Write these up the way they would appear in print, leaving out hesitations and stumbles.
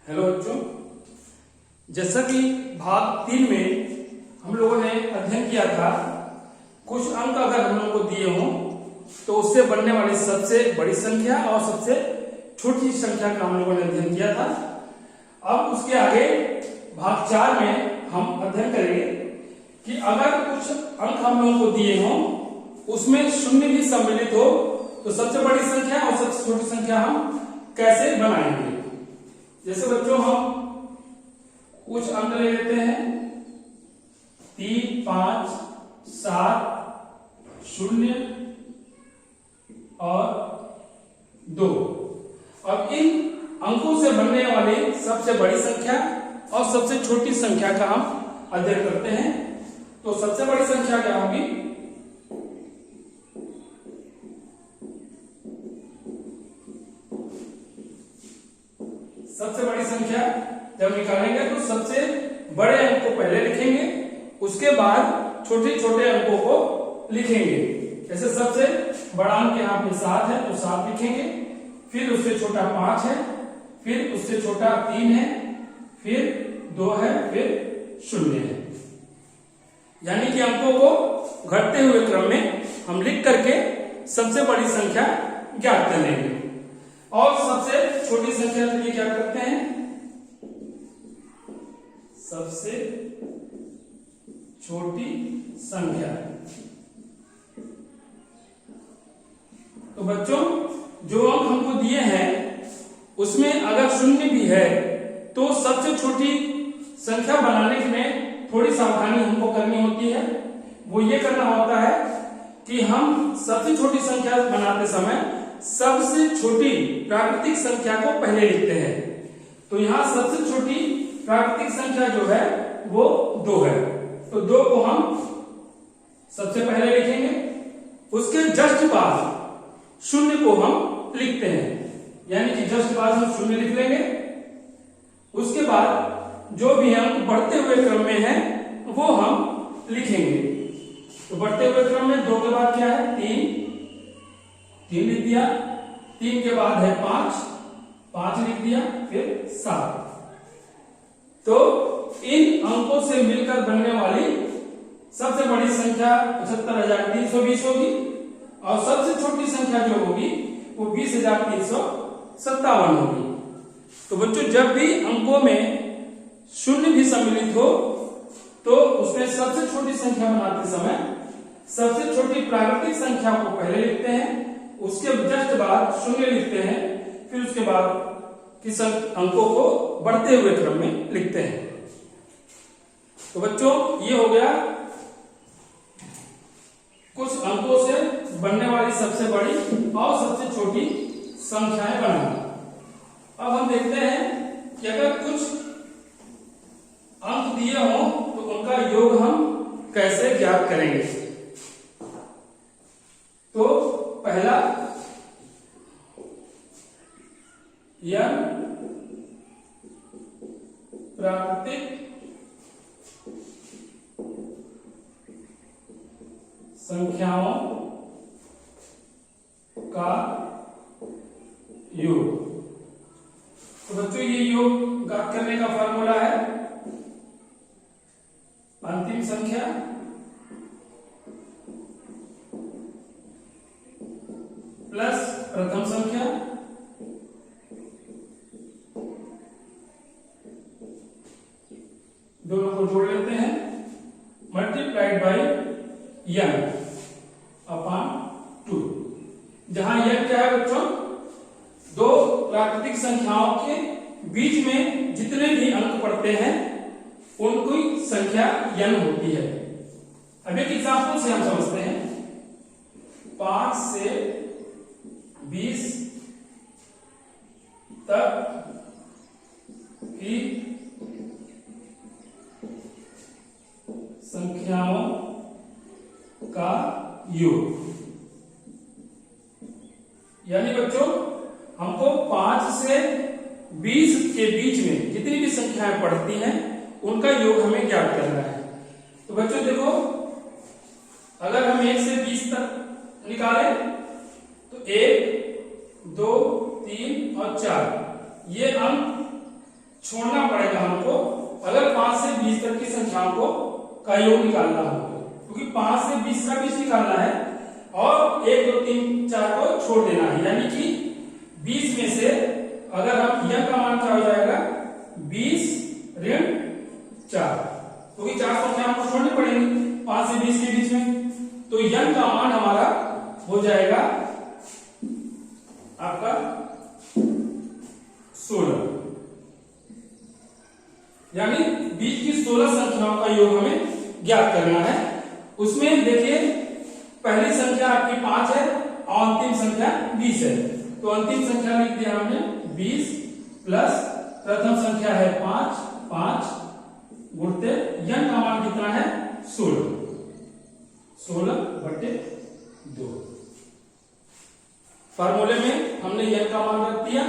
Hello बच्चों, जैसा कि भाग 3 में हम लोगों ने अध्ययन किया था, कुछ अंक अगर हम लोगों को दिए हों तो उससे बनने वाली सबसे बड़ी संख्या और सबसे छोटी संख्या का हम लोगों ने अध्ययन किया था। अब उसके आगे भाग 4 में हम अध्ययन करेंगे कि अगर कुछ अंक हम लोगों को दिए हों, उसमें शून्य भी सम्मिलित हो तो सबसे बड़ी संख्या और सबसे छोटी संख्या हम कैसे बनाएंगे। जैसे बच्चों हम कुछ अंक ले लेते हैं 3, 5, 7, 0 और 2। अब इन अंकों से बनने वाली सबसे बड़ी संख्या और सबसे छोटी संख्या का हम अध्ययन करते हैं। तो सबसे बड़ी संख्या क्या होगी? सबसे बड़ी संख्या जब निकालेंगे तो सबसे बड़े अंक को पहले लिखेंगे, उसके बाद छोटे छोटे अंकों को लिखेंगे। जैसे सबसे बड़ा अंक यहाँ पे 7 है तो 7 लिखेंगे, फिर उससे छोटा 5 है, फिर उससे छोटा 3 है, फिर 2 है, फिर 0 है। यानी कि अंकों को घटते हुए क्रम में हम लिख करके सबसे बड़ी संख्या ज्ञात कर लेंगे। और सबसे छोटी संख्या के लिए क्या करते हैं? सबसे छोटी संख्या। तो बच्चों जो अंक हमको दिए हैं उसमें अगर 0 भी है तो सबसे छोटी संख्या बनाने में थोड़ी सावधानी हमको करनी होती है। वो ये करना होता है कि हम सबसे छोटी संख्या बनाते समय सबसे छोटी प्राकृतिक संख्या को पहले लिखते हैं। तो यहां सबसे छोटी प्राकृतिक संख्या जो है वो 2 है, तो 2 को हम सबसे पहले लिखेंगे। उसके जस्ट बाद 0 को हम लिखते हैं, यानी कि जस्ट बाद हम 0 लिख लेंगे। उसके बाद जो भी अंक बढ़ते हुए क्रम में है वो हम लिखेंगे। तो बढ़ते हुए क्रम में 2 के बाद क्या है? 3 लिख दिया, 3 के बाद है 5 लिख दिया, फिर 7। तो इन अंकों से मिलकर बनने वाली सबसे बड़ी संख्या 75,320 होगी और सबसे छोटी संख्या जो होगी वो 20,357 होगी। तो बच्चों जब भी अंकों में 0 भी सम्मिलित हो तो उसमें सबसे छोटी संख्या बनाते समय सबसे छोटी प्राकृतिक संख्या को पहले लिखते हैं, उसके जस्ट बाद 0 लिखते हैं, फिर उसके बाद किस अंकों को बढ़ते हुए क्रम में लिखते हैं। तो बच्चों ये हो गया कुछ अंकों से बनने वाली सबसे बड़ी और सबसे छोटी संख्याएं बनाना। अब हम देखते हैं कि अगर कुछ अंक दिए हों तो उनका योग हम कैसे ज्ञात करेंगे। तो पहला यह प्राकृतिक संख्याओं का योग। तो बच्चों ये योग ज्ञात करने का फॉर्मूला है अंतिम संख्या प्लस प्रथम संख्या दोनों को जोड़ लेते हैं, मल्टीप्लाइड बाई n अपॉन 2। जहां n क्या है बच्चों? दो प्राकृतिक संख्याओं के बीच में जितने भी अंक पड़ते हैं उनकी संख्या n होती है। अब एक एग्जांपल से हम समझते हैं। 5 से 20 तक की संख्याओं का योग। यानी बच्चों हमको 5 से 20 के बीच में जितनी भी संख्याएं पड़ती हैं उनका योग हमें ज्ञात करना है। तो बच्चों देखो, अगर हम 1 से 20 तक निकालें तो 1, 2, 3 और 4 ये अंक छोड़ना पड़ेगा हमको, अगर 5 से 20 तक की संख्याओं को का योग निकालना हो, क्योंकि 5 से 20 का बीच निकालना है और 1 2 3 4 को छोड़ देना है, यानी कि 20 में से अगर हम यह का मान क्या हो जाएगा 20 ऋण 4, क्योंकि 4 संख्या हमको छोड़नी पड़ेगी 5 से 20 के बीच में, तो यह का मान हमारा हो जाएगा आपका 16, यानी बीच की 16 संख्याओं का योग हमें ज्ञात करना है। उसमें देखिए पहली संख्या आपकी 5 है और अंतिम संख्या 20 है, तो अंतिम संख्या लिख दिया हमने 20 प्लस प्रथम संख्या है 5, 5 गुणते यन का मान कितना है 16, 16/2। फार्मूले में हमने यन का मान रख दिया,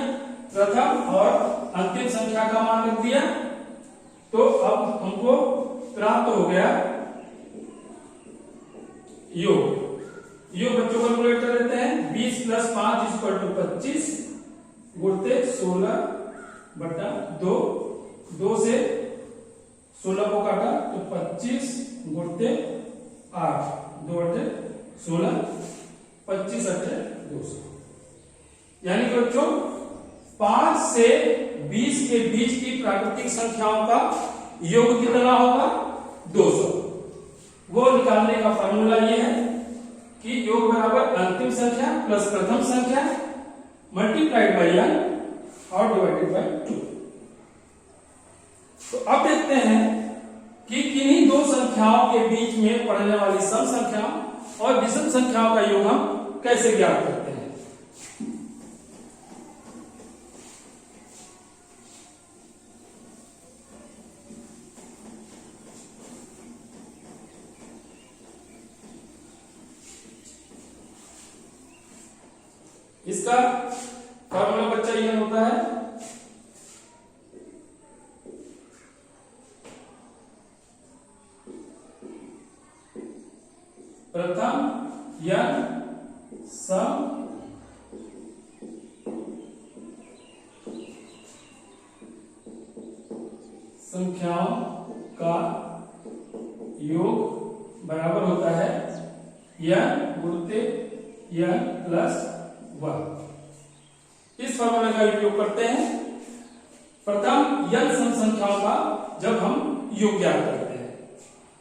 प्रथम और अंतिम संख्या का मान रख दिया, तो अब हमको प्राप्त हो गया योग। योग बच्चों कैलकुलेट कर लेते हैं, 20 प्लस 5 इक्वल टू 25 गुणते 16/2, 2 से 16 को काटा तो 25 गुणते 8, 2/16, 25 × 200, यानी कि बच्चों 5 से 20 के बीच की प्राकृतिक संख्याओं का योग कितना होगा 200। वो निकालने का फॉर्मूला ये है कि योग बराबर अंतिम संख्या प्लस प्रथम संख्या मल्टीप्लाइड बाय n और डिवाइडेड बाय 2। तो अब देखते हैं कि किन्हीं दो संख्याओं के बीच में पड़ने वाली सम संख्याओं और विषम संख्याओं का योग हम कैसे ज्ञात करते हैं। इसका फॉर्मूला बच्चा यह होता है प्रथम n सम संख्याओं का योग बराबर होता है n गुणते n प्लस 1। इस फॉर्मूले का उपयोग करते हैं प्रथम n सम संख्याओं का जब हम योग ज्ञात करते हैं।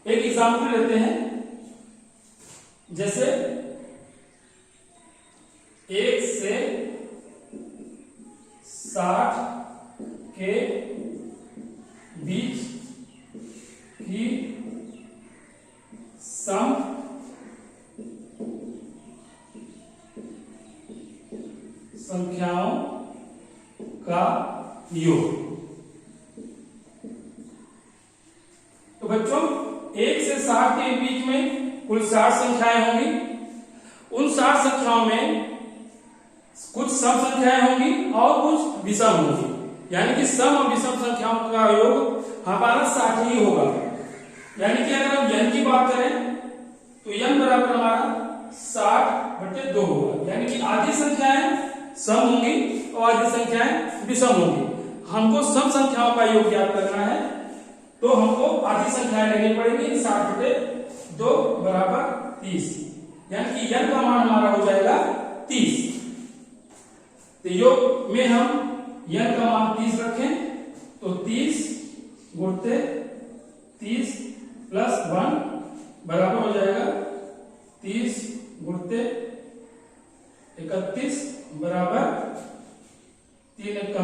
एक एग्जाम्पल लेते हैं, जैसे 1 से 60 के बीच की सम संख्याओं का योग। तो बच्चों 1 से 60 के बीच में कुल 60 संख्याएं होंगी, उन 60 संख्याओं में कुछ सम संख्याएं होंगी और कुछ विषम होंगी, यानी कि सम और विषम संख्याओं का योग हमारा 60 ही होगा। यानी कि अगर हम n की बात करें तो n बराबर हमारा 60/2 होगा, यानी कि आधी संख्याएं सम होंगी और आधी संख्याएं विषम होंगी। हमको सम संख्याओं का योग ज्ञात करना है तो हमको आधी संख्याएं लेनी पड़ेगी, 60/2 बराबर 30, यानी कि n का मान हमारा हो जाएगा 30। तो योग में हम n का मान 30 रखें तो 30 गुणते 30 प्लस 1 बराबर हो जाएगा 30 गुणते 31 बराबर 3 × 3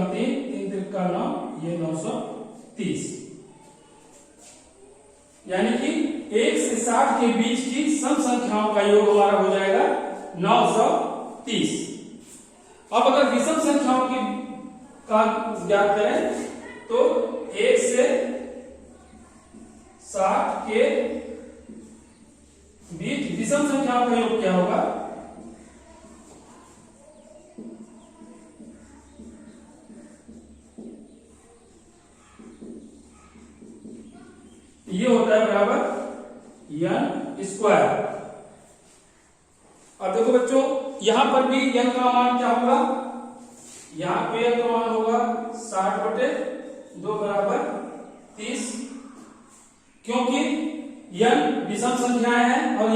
3 × 9, ये 930, यानी कि 1 से 60 के बीच की सम संख्याओं का योग हमारा हो जाएगा 930। अब अगर विषम संख्याओं की का ज्ञात करें तो 1 से 60 के बीच विषम संख्याओं का योग क्या होगा, ये होता है बराबर n²। अब देखो बच्चों यहां पर भी n का मान क्या होगा, यहां पे n का मान होगा 60/30 2 बराबर 30, क्योंकि n विषम संख्याएं हैं और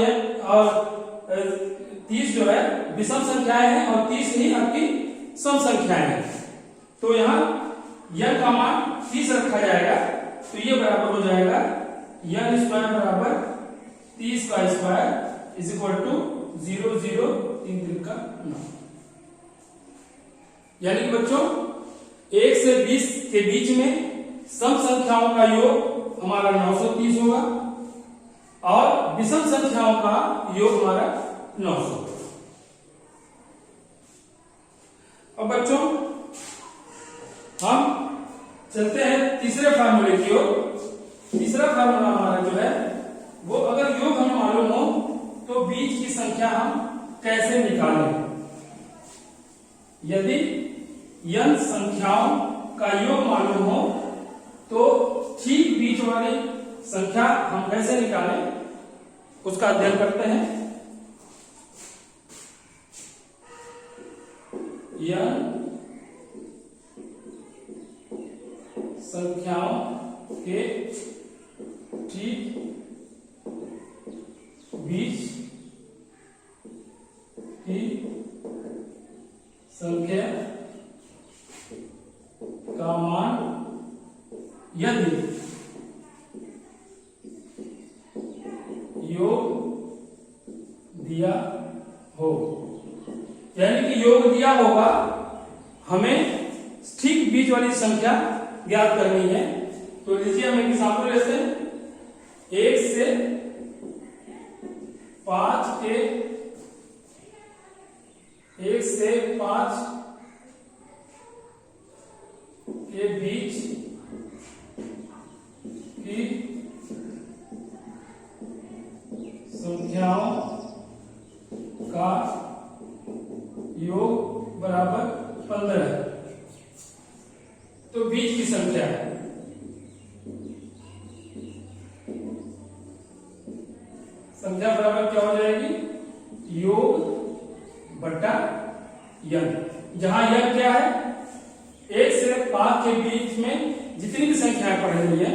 30 जो है विषम संख्याएं हैं और 30 ही आपकी सम संख्याएं हैं। तो यहाँ n का मान 30 रखा जाएगा, तो ये बराबर हो जाएगा n स्क्वायर बराबर 30 का स्क्वायर इज इक्वल टू 0 0 3 3 का 9। यानी कि बच्चों 1 से 20 के बीच में सम संख्याओं का योग हमारा 930 होगा और विषम संख्याओं का योग हमारा 900। अब बच्चों हम चलते हैं तीसरे फार्मूले की ओर। तीसरा फार्मूला हमारा जो है वो अगर योग हमें मालूम हो तो बीच की संख्या हम कैसे निकालें। यदि n संख्याओं का योग मालूम हो तो ठीक बीच वाली संख्या हम कैसे निकालें उसका अध्ययन करते हैं। n संख्याओं के ठीक बीच की संख्या का मान यदि योग दिया हो, यानी कि योग दिया होगा, हमें ठीक बीच वाली संख्या ज्ञात करनी है। तो लीजिए हम एक एग्जाम्पल लेते हैं। 1 से 5 के बीच की संख्याओं का योग बराबर 15 है। तो बीच की संख्या है, संख्या बराबर क्या हो जाएगी, योग बटा n, जहां n क्या है 1 से 5 के बीच में जितनी भी संख्याएं पढ़ रही है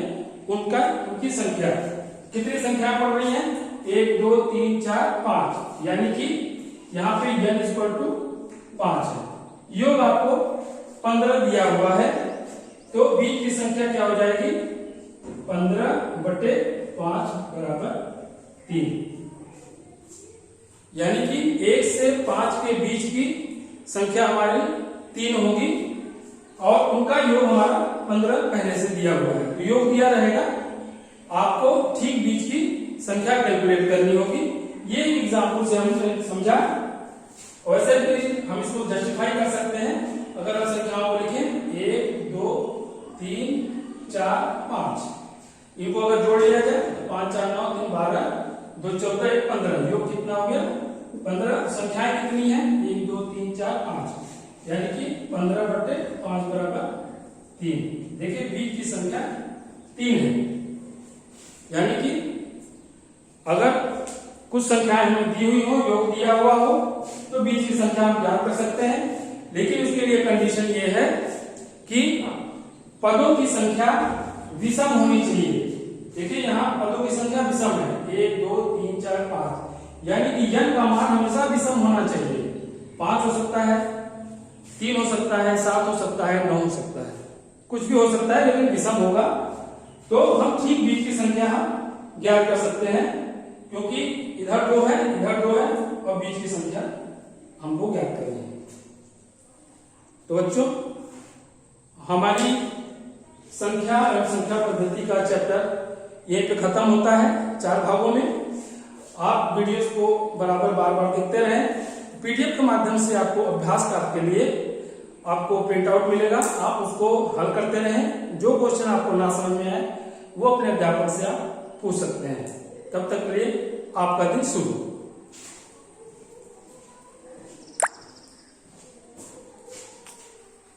उनकी संख्या। कितनी संख्याएं पढ़ रही है 1 2 3 4 5, यानी कि यहाँ पे n इक्वल टू 5 है। योग आपको 15 दिया हुआ है, तो बीच की संख्या क्या हो जाएगी 15 बटे 5 बराबर 3, यानी कि 1 से 5 के बीच की संख्या हमारी 3 होगी और उनका योग हमारा 15 पहले से दिया हुआ है। तो योग दिया रहेगा, आपको ठीक बीच की संख्या कैलकुलेट करनी होगी। ये एग्जाम्पल से हमने समझा। वैसे भी हम इसको जस्टिफाई कर सकते हैं। अगर हम संख्याओं को लिखें 1 2 3 4 5, इनको अगर जोड़ लिया जाए तो 5 4 9 3 12 2 14 1 15, योग कितना हो गया 15। संख्याएं कितनी है 1 2 3 4 5, यानी कि 15 बटे 5 बराबर 3। देखिए बीच की संख्या 3 है, यानी कि अगर कुछ संख्याएं हमें दी हुई हो, योग दिया हुआ हो, तो बीच की संख्या हम ज्ञात कर सकते हैं। लेकिन उसके लिए कंडीशन ये है कि पदों की संख्या विषम होनी चाहिए। देखिए यहाँ पदों की संख्या विषम है 1 2 3 4 5, यानी कि n का मान हमेशा विषम होना चाहिए। 5 हो सकता है, 3 हो सकता है, 7 हो सकता है, 9 हो सकता है, कुछ भी हो सकता है, लेकिन विषम होगा। तो हम ठीक बीच की संख्या हम ज्ञात कर सकते हैं, क्योंकि इधर 2 है, इधर 2 है और बीच की संख्या हमको ज्ञात करनी है। तो बच्चों हमारी संख्या एवं संख्या पद्धति का चैप्टर यहीं पे खत्म होता है 4 भागों में। आप वीडियोस को बराबर बार बार देखते रहें। पीडीएफ के माध्यम से आपको अभ्यास कार्य के लिए आपको प्रिंट आउट मिलेगा, आप उसको हल करते रहें। जो क्वेश्चन आपको ना समझ में आए वो अपने अध्यापक से आप पूछ सकते हैं। तब तक के लिए आपका दिन शुभ हो।